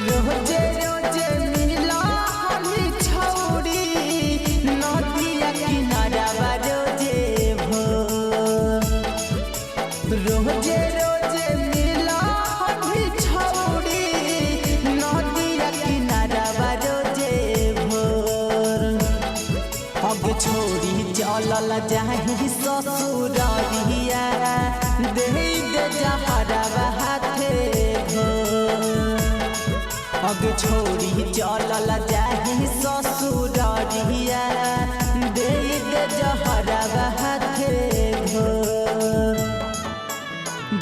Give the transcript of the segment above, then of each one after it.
रोजे रोजे मिला हमी छौरी नदिया किनारा रोजे रोजे रोजे मिला हमी छौरी नदिया किनारा रोजे भोर। अब छोड़ी चलल जाही ससुरारिया दे दे जहरवा हाथे अब छोड़ी चलल जाही ससुरारिया दे दे जहरवा हाथे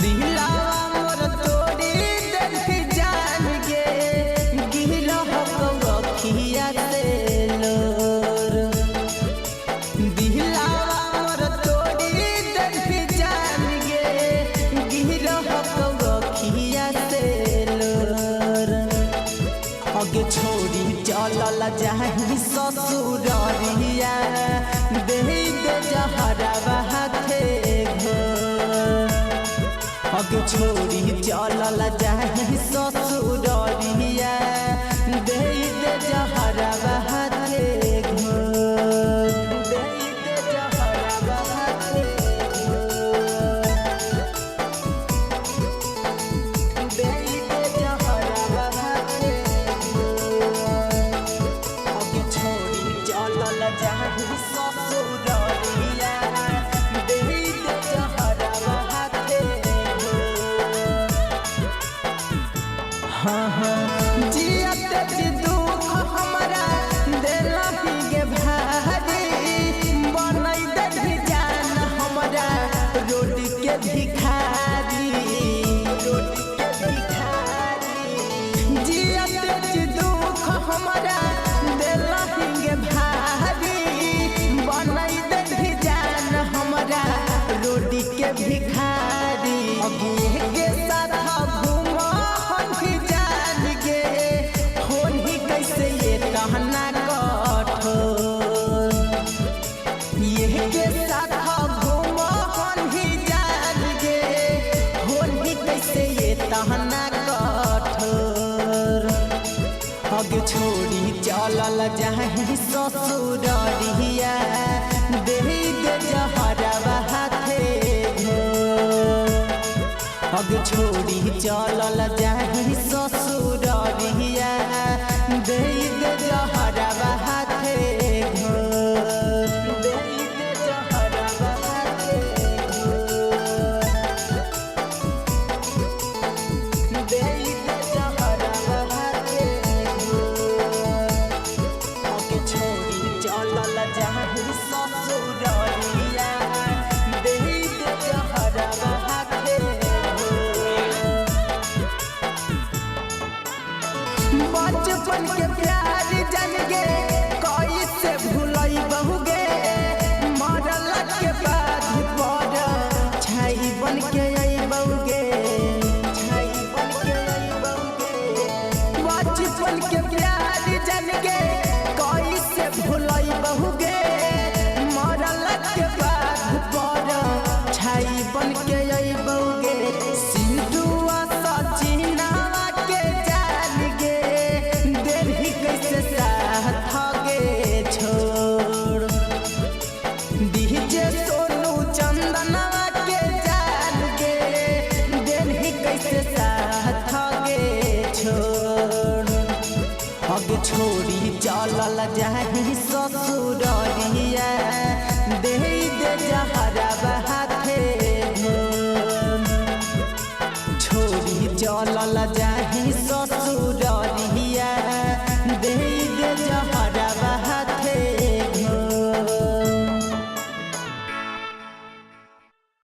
दिलावा मोर तोड़ी देखी जान गे गिरह कौखिया से लोर। दिलावा मोर तोड़ी देखी जान गे गिरह कौखिया से लोर। अगे छोड़ी चलल जाही ससुरारिया दे दे जहरवा हाथे अगे छोड़ी चलल जाही ससुरारिया दे दे जहरवा हाथे दे दे जहरवा हाथे दे दे जहरवा हाथे अगे छोड़ी चलल जाही ससुरारिया दे दे जहरवा हाथे। हाँ हाँ जियत दुख हमरा देला गे भारी बनई दे जान हमरा रोटी के भिखारी रोटी के भिखारी। जियत दुख हमरा देला गे भारी बनई दे जान हमरा रोटी के भिखारी। अगे के साथ घूमा जान गे होनी कैसे ये कहना कठोर ये के साथ घूमा जान गे होनी कैसे ये कहना कठोर। अगे छोड़ी चलल जाही ससुरारिया दे दे जहरवा हाथे अब छोड़ी चलल जाही ससुरारिया दे दे जहरवा हाथे दे दे जहरवा हाथे दे दे जहरवा हाथे अब छोड़ी चलल जाही ससुरारिया दे दे जहरवा हाथे। बचपन के प्यार जान गे कैसे भूलई बहुगे मरल के बाद पर छाई बन के अइबौगे छाई बन के अइबौगे। बचपन के प्यार जान गे कैसे भूलई बहुगे मरल के बाद पर छाई बन के अइबौगे। सिंधुआ सचिनावा के जान गे देरी कैसे साथ गे छोड़ डीजे सोनू चंदनवा के जान गे देरी कैसे साथ गे छोड़। अगे छोड़ी चलल जाही ससुरारिया दे दे जहरवा हाथे छोड़ी चलल जा